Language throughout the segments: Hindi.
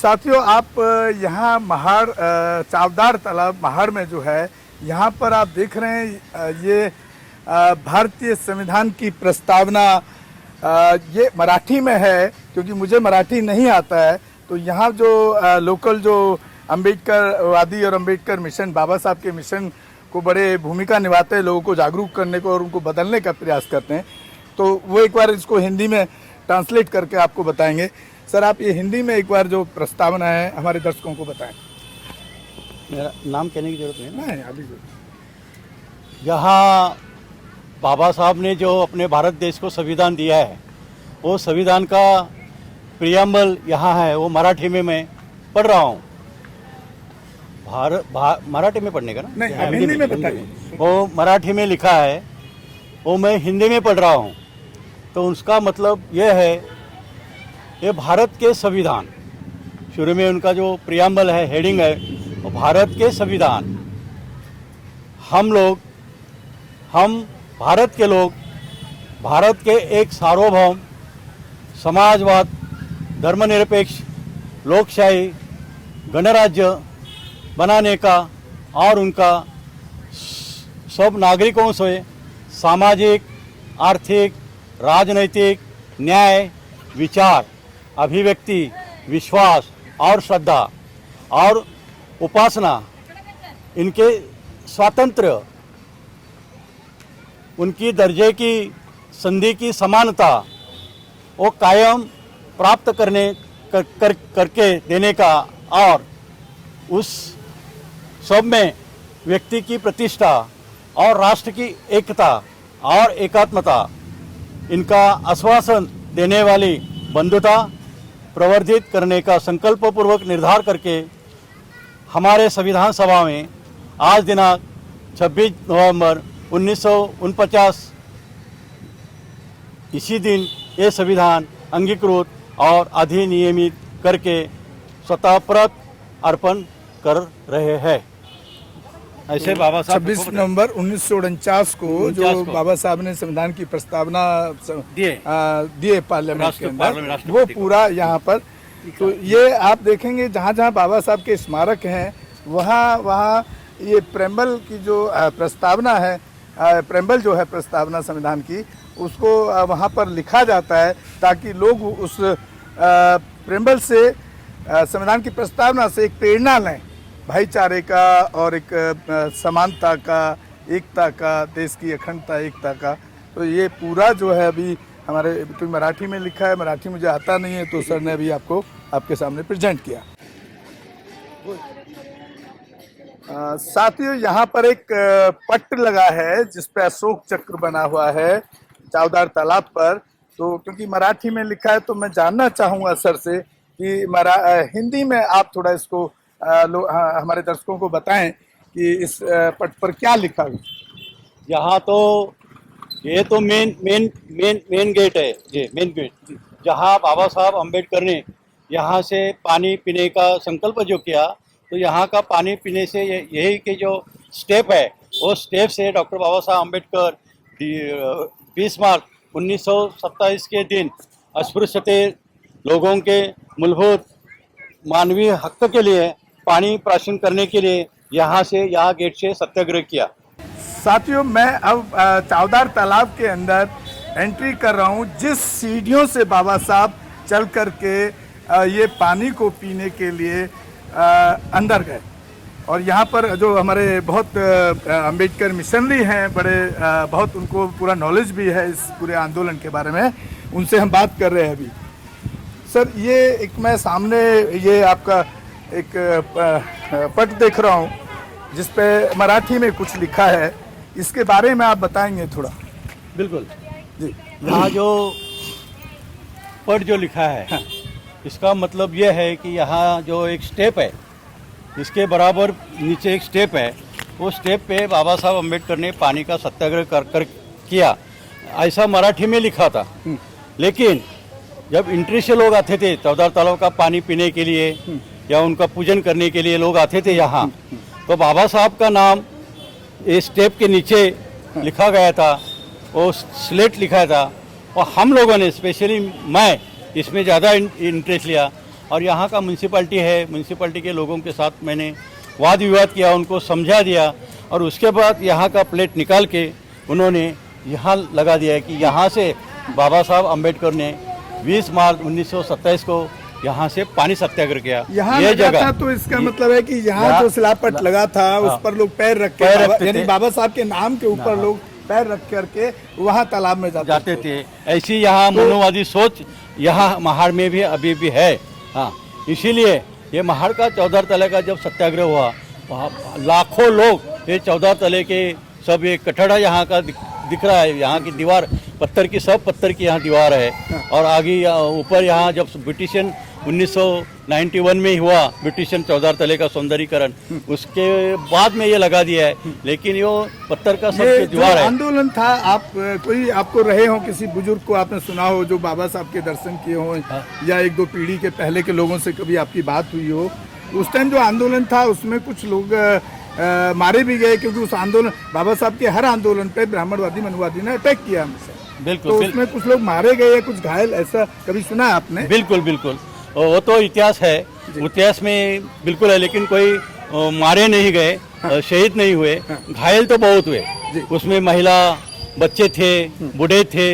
साथियों, आप यहाँ महाड़ चावदार तालाब महाड़ में जो है, यहाँ पर आप देख रहे हैं ये भारतीय संविधान की प्रस्तावना ये मराठी में है, क्योंकि मुझे मराठी नहीं आता है। तो यहाँ जो लोकल जो अम्बेडकर वादी और अम्बेडकर मिशन, बाबा साहब के मिशन को बड़े भूमिका निभाते हैं, लोगों को जागरूक करने को और उनको बदलने का प्रयास करते हैं। तो वो एक बार इसको हिंदी में ट्रांसलेट करके आपको बताएंगे। सर, आप ये हिंदी में एक बार जो प्रस्तावना है हमारे दर्शकों को बताएं। मेरा नाम कहने की जरूरत नहीं नहीं, अभी यहाँ बाबा साहब ने जो अपने भारत देश को संविधान दिया है, वो संविधान का प्रियम्बल यहाँ है, वो मराठी में मैं पढ़ रहा हूँ। मराठी में पढ़ने का ना? नहीं, हिंदी में बताइए। वो मराठी में लिखा है, वो मैं हिंदी में पढ़ रहा हूँ। तो उसका मतलब ये है, ये भारत के संविधान, शुरू में उनका जो प्रियम्बल है, हेडिंग है, वो भारत के संविधान। हम भारत के लोग, भारत के एक सार्वभौम समाजवाद, धर्मनिरपेक्ष, लोकशाही गणराज्य बनाने का और उनका सब नागरिकों से सामाजिक, आर्थिक, राजनैतिक, न्याय, विचार, अभिव्यक्ति, विश्वास और श्रद्धा और उपासना, इनके स्वातंत्र्य, उनकी दर्जे की संधि की समानता वो कायम प्राप्त करके देने का, और उस सब में व्यक्ति की प्रतिष्ठा और राष्ट्र की एकता और एकात्मता, इनका आश्वासन देने वाली बंधुता प्रवर्धित करने का संकल्पपूर्वक निर्धार करके हमारे संविधान सभा में आज दिनांक 26 नवंबर 1949 इसी दिन ये संविधान अंगीकृत और अधिनियमित करके स्वतःप्रत अर्पण कर रहे हैं। ऐसे बाबा साहब 26 नवंबर 1949 को जो बाबा साहब ने संविधान की प्रस्तावना दिए पार्लियामेंट के अंदर, वो पूरा यहाँ पर। तो ये आप देखेंगे जहाँ जहाँ बाबा साहब के स्मारक हैं, वहाँ ये प्रेम्बल की जो प्रस्तावना है, प्रेम्बल जो है प्रस्तावना संविधान की, उसको वहाँ पर लिखा जाता है, ताकि लोग उस प्रेम्बल से, संविधान की प्रस्तावना से एक प्रेरणा लें, भाईचारे का और एक समानता का, एकता का, देश की अखंडता, एकता का। तो ये पूरा जो है अभी हमारे तो मराठी में लिखा है, मराठी मुझे आता नहीं है, तो सर ने अभी आपको आपके सामने प्रेजेंट किया। साथियों, यहाँ पर एक पट्ट लगा है जिस पे अशोक चक्र बना हुआ है चावदार तालाब पर। तो क्योंकि मराठी में लिखा है, तो मैं जानना चाहूँगा सर से कि हिंदी में आप थोड़ा इसको हमारे दर्शकों को बताएं कि इस पट पर क्या लिखा है। यहाँ तो ये तो मेन गेट है जी, मेन गेट, जहाँ बाबा साहब अम्बेडकर ने यहाँ से पानी पीने का संकल्प जो किया, तो यहाँ का पानी पीने से यही के जो स्टेप है, वो स्टेप से डॉक्टर बाबा साहब अम्बेडकर 20 मार्च 1927 के दिन अस्पृश्यते लोगों के मूलभूत मानवीय हक के लिए पानी प्राशन करने के लिए यहाँ गेट से सत्याग्रह किया। साथियों, मैं अब चावदार तालाब के अंदर एंट्री कर रहा हूँ, जिस सीढ़ियों से बाबा साहब चल करके ये पानी को पीने के लिए अंदर गए। और यहाँ पर जो हमारे बहुत अम्बेडकर मिशनरी हैं, बड़े बहुत उनको पूरा नॉलेज भी है इस पूरे आंदोलन के बारे में, उनसे हम बात कर रहे हैं अभी। सर, ये एक मैं सामने ये आपका एक पट देख रहा हूँ जिस पे मराठी में कुछ लिखा है, इसके बारे में आप बताएंगे थोड़ा? बिल्कुल जी। यहाँ जो पट जो लिखा है, हाँ, इसका मतलब यह है कि यहाँ जो एक स्टेप है, इसके बराबर नीचे एक स्टेप है, वो स्टेप पे बाबा साहब अम्बेडकर ने पानी का सत्याग्रह कर किया, ऐसा मराठी में लिखा था। लेकिन जब एंट्री से लोग आते थे चावदार तालाब का पानी पीने के लिए या उनका पूजन करने के लिए लोग आते थे यहाँ, तो बाबा साहब का नाम इस स्टेप के नीचे लिखा गया था, वो स्लेट लिखा था। और हम लोगों ने, स्पेशली मैं, इसमें ज़्यादा इंटरेस्ट लिया और यहाँ का म्यूनसिपैलिटी है, म्यूनसिपैलिटी के लोगों के साथ मैंने वाद विवाद किया, उनको समझा दिया और उसके बाद यहाँ का प्लेट निकाल के उन्होंने यहाँ लगा दिया है कि यहाँ से बाबा साहब अम्बेडकर ने 20 मार्च 1927 को यहाँ से पानी सत्याग्रह किया। यहाँ ये जगह था तो इसका मतलब है कि यहाँ जो शिलापट लगा था उस पर लोग पैर रख के, यानी बाबा साहब के नाम के ऊपर लोग पैर रख करके वहाँ तालाब में जाते थे। ऐसी यहाँ मनोवादी सोच यहाँ महाड़ में भी अभी भी है। हाँ, इसीलिए ये महाड़ का 14 तले का जब सत्याग्रह हुआ, वहाँ लाखों लोग ये 14 तले के सब ये कटड़ा यहाँ का दिख रहा है, यहाँ की दीवार पत्थर की, सब पत्थर की यहाँ दीवार है। और आगे ऊपर यहाँ जब ब्रिटिशन 1991 में ही हुआ, ब्रिटिशन 14 तले का सौंदर्यीकरण, उसके बाद में ये लगा दिया है, लेकिन ये पत्थर का सब दीवार है। आंदोलन था, आप कोई आपको रहे हो, किसी बुजुर्ग को आपने सुना हो जो बाबा साहब के दर्शन किए हो, या एक दो पीढ़ी के पहले के लोगों से कभी आपकी बात हुई हो? उस टाइम जो आंदोलन था उसमें कुछ लोग मारे भी गए, क्योंकि उस आंदोलन, बाबा साहब के हर आंदोलन पे ब्राह्मणवादी मनुवादी ने अटैक किया हमसे। बिल्कुल, तो उसमें कुछ लोग मारे गए, कुछ घायल, ऐसा कभी सुना है आपने? बिल्कुल बिल्कुल, वो तो इतिहास है, इतिहास में बिल्कुल है, लेकिन कोई मारे नहीं गए, शहीद नहीं हुए, घायल तो बहुत हुए। उसमें महिला, बच्चे थे, बूढ़े थे,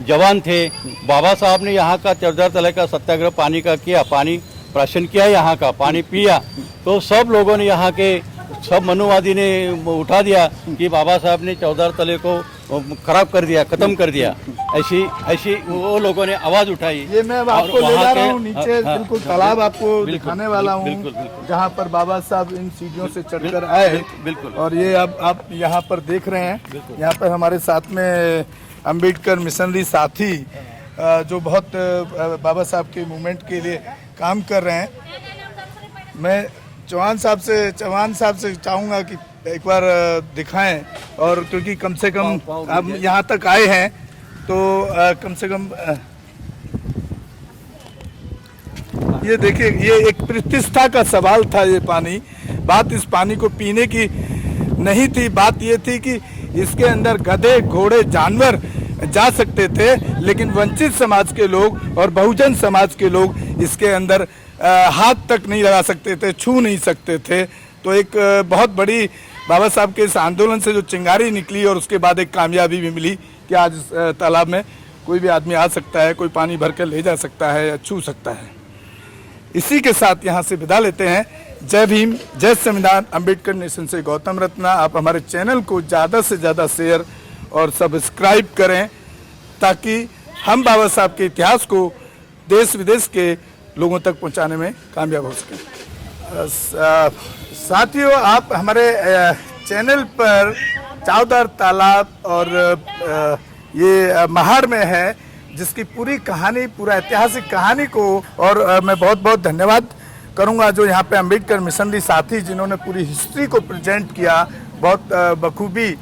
जवान थे। बाबा साहब ने यहाँ का 14 तले का सत्याग्रह पानी का किया, पानी प्राशन किया, यहाँ का पानी पिया, तो सब लोगों ने, यहाँ के सब मनुवादी ने उठा दिया कि बाबा साहब ने 14 तले को खराब कर दिया, खत्म कर दिया। ऐसी वो लोगों ने आवाज उठाई। ये मैं अब आपको ले जा रहा हूँ नीचे, बिल्कुल तालाब आपको दिखाने वाला हूँ, जहाँ पर बाबा साहब इन सीढ़ियों से चढ़कर आए। बिल्कुल। और ये अब आप यहाँ पर देख रहे हैं, यहाँ पर हमारे साथ में अम्बेडकर मिशनरी साथी जो बहुत बाबा साहब के मूवमेंट के लिए काम कर रहे हैं। मैं चौहान साहब से चाहूँगा कि एक बार दिखाएं, और क्योंकि कम से कम आप यहाँ तक आए हैं तो कम से कम ये देखिए, ये एक प्रतिष्ठा का सवाल था। ये पानी, बात इस पानी को पीने की नहीं थी, बात ये थी कि इसके अंदर गधे, घोड़े, जानवर जा सकते थे, लेकिन वंचित समाज के लोग और बहुजन समाज के लोग इसके अंदर हाथ तक नहीं लगा सकते थे, छू नहीं सकते थे। तो एक बहुत बड़ी बाबा साहब के इस आंदोलन से जो चिंगारी निकली, और उसके बाद एक कामयाबी भी मिली कि आज तालाब में कोई भी आदमी आ सकता है, कोई पानी भर कर ले जा सकता है या छू सकता है। इसी के साथ यहाँ से विदा लेते हैं। जय भीम, जय संविधान। अम्बेडकर नेशन से गौतम रत्ना। आप हमारे चैनल को ज़्यादा से ज़्यादा शेयर और सब्सक्राइब करें, ताकि हम बाबा साहब के इतिहास को देश विदेश के लोगों तक पहुंचाने में कामयाब हो सकें। साथियों, आप हमारे चैनल पर चौदार तालाब और ये महाड़ में है, जिसकी पूरी कहानी, पूरा ऐतिहासिक कहानी को, और मैं बहुत बहुत धन्यवाद करूंगा जो यहाँ पे अम्बेडकर मिशनरी साथी, जिन्होंने पूरी हिस्ट्री को प्रेजेंट किया बहुत बखूबी,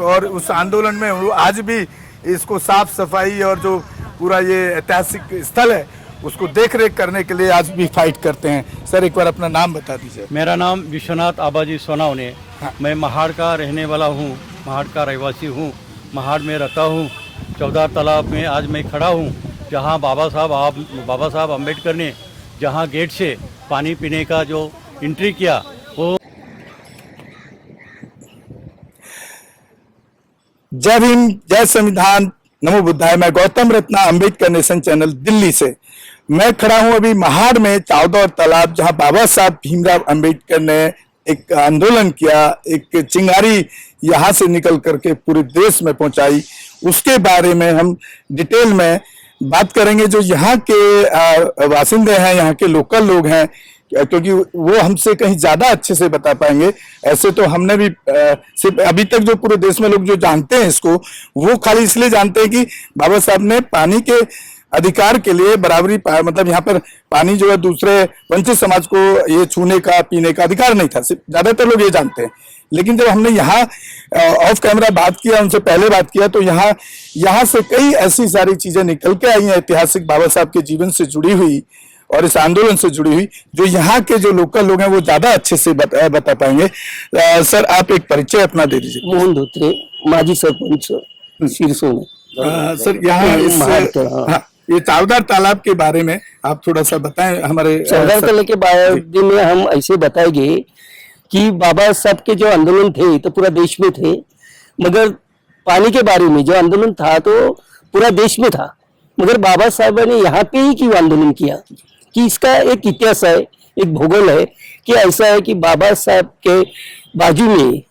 और उस आंदोलन में वो आज भी इसको साफ सफाई और जो पूरा ये ऐतिहासिक स्थल है उसको देख रेख करने के लिए आज भी फाइट करते हैं। सर, एक बार अपना नाम बता दीजिए। मेरा नाम विश्वनाथ आबाजी सोनावने। हाँ। मैं महाड़ का रहने वाला हूँ, महाड़ का रहवासी हूँ, महाड़ में रहता हूँ। 14 तालाब में आज मैं खड़ा हूँ, जहाँ बाबा साहब अम्बेडकर ने जहाँ गेट से पानी पीने का जो एंट्री किया, वो। जय भीम, जय संविधान, नमो बुद्धाय। मैं गौतम रत्ना, अम्बेडकर नेशन चैनल, दिल्ली से। मैं खड़ा हूं अभी महाड़ में, चौदर तालाब, जहां बाबा साहब भीमराव अम्बेडकर ने एक आंदोलन किया, एक चिंगारी यहां से निकल करके पूरे देश में पहुंचाई। उसके बारे में हम डिटेल में बात करेंगे। जो यहाँ के वासिंदे हैं, यहाँ के लोकल लोग हैं, क्योंकि वो हमसे कहीं ज्यादा अच्छे से बता पाएंगे। ऐसे तो हमने भी सिर्फ अभी तक जो पूरे देश में लोग जो जानते हैं इसको, वो खाली इसलिए जानते हैं कि बाबा साहब ने पानी के अधिकार के लिए बराबरी, मतलब यहाँ पर पानी जो है दूसरे वंचित समाज को ये छूने का, पीने का अधिकार नहीं था, सिर्फ ज्यादातर लोग ये जानते हैं। लेकिन जब हमने यहाँ ऑफ कैमरा बात किया, उनसे पहले बात किया, तो यहाँ से कई ऐसी सारी चीजें निकल के आई हैं ऐतिहासिक, बाबा साहब के जीवन से जुड़ी हुई और इस आंदोलन से जुड़ी हुई, जो यहाँ के जो लोकल लोग हैं वो ज्यादा अच्छे से बता पाएंगे। सर, आप एक परिचय अपना दे दीजिए। मोहन धोत्रे, माजी सरपंच सिरसों। सर, यहाँ ये चावदार तालाब के बारे में आप थोड़ा सा बताएं हमारे चावदार तालाब के बारे में हम ऐसे बताएंगे कि बाबा साहब के जो आंदोलन थे तो पूरा देश में थे, मगर पानी के बारे में जो आंदोलन था तो पूरा देश में था, मगर बाबा साहब ने यहाँ पे ही क्यों आंदोलन किया, कि इसका एक इतिहास है, एक भूगोल है कि ऐसा है कि बाबा साहब के बाजू में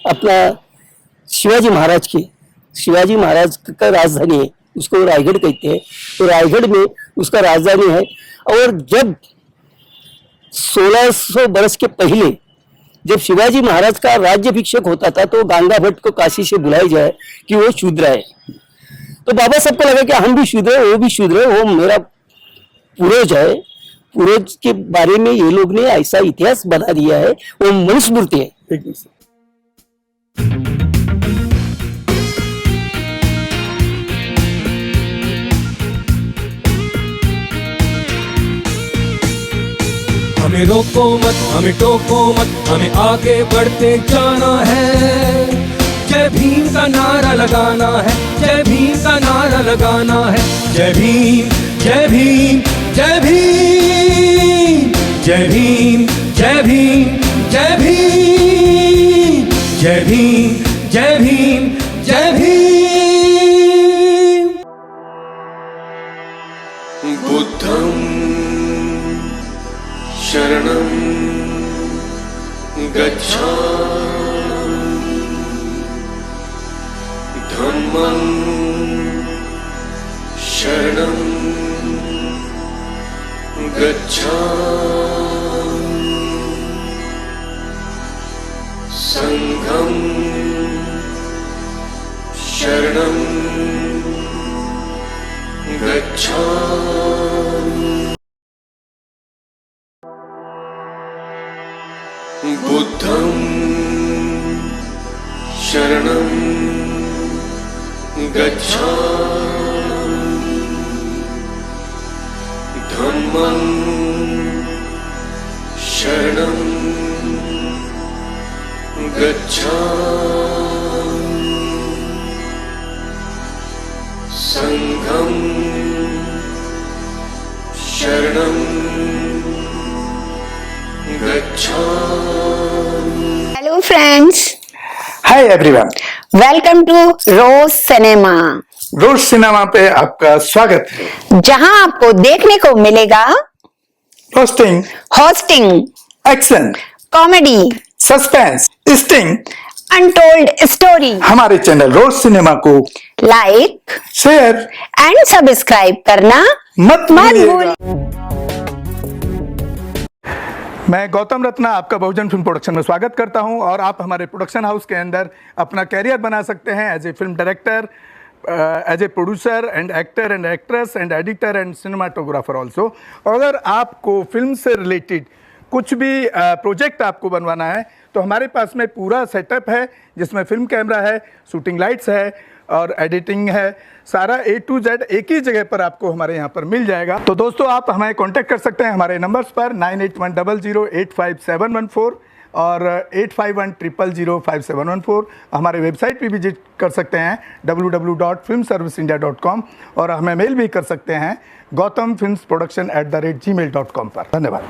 अपना शिवाजी महाराज का राजधानी है, उसको रायगढ़ कहते हैं, तो रायगढ़ में उसका राजधानी है। और जब 1600 बरस के पहले जब शिवाजी महाराज का राज्याभिषेक होता था तो गंगा भट्ट को काशी से बुलाई जाए कि वो शूद्र है, तो बाबा साहब को लगा कि हम भी शूद्र है, वो भी शूद्र है, वो मेरा पूर्वज है, पूर्वज के बारे में ये लोग ने ऐसा इतिहास बना दिया है, वो मनुस्मृति है। हमें रोको मत, हमें टोको मत, हमें आगे बढ़ते जाना है। जय भीम का नारा लगाना है, जय भीम का नारा लगाना है। जय भीम जय भीम जय भीम जय भीम जय भीम जय भीम जय भीम जय भीम जय भीम। बुद्धं शरणं गच्छामि, धम्मं शरणं गच्छामि, संघं शरणं गच्छामि। बुद्धं शरणं गच्छामि, धम्मं शरणं गच्छामि, संघं शरणं गच्छामि। Hello friends, hi everyone, welcome to Roj cinema. Roj cinema पे आपका स्वागत है, जहां आपको देखने को मिलेगा roasting, hosting, action, comedy, suspense, sting, untold story. हमारे चैनल रोज सिनेमा को लाइक, शेयर एंड सब्सक्राइब करना मत भूलिएगा। भूलिए। मैं गौतम रत्ना आपका बहुजन फिल्म प्रोडक्शन में स्वागत करता हूं और आप हमारे प्रोडक्शन हाउस के अंदर अपना कैरियर बना सकते हैं as a film director, as a producer and actor and actress and editor and cinematographer also. अगर आपको फिल्म से रिलेटेड कुछ भी प्रोजेक्ट आपको बनवाना है तो हमारे पास में पूरा सेटअप है, जिसमें फिल्म कैमरा है, शूटिंग लाइट्स है और एडिटिंग है, सारा A to Z एक ही जगह पर आपको हमारे यहाँ पर मिल जाएगा। तो दोस्तों आप हमें कांटेक्ट कर सकते हैं हमारे नंबर्स पर 9810085714 और 8510005714। हमारे वेबसाइट पे विजिट कर सकते हैं www.filmserviceindia.com और हमें मेल भी कर सकते हैं gautamfilmsproduction@gmail.com पर। धन्यवाद।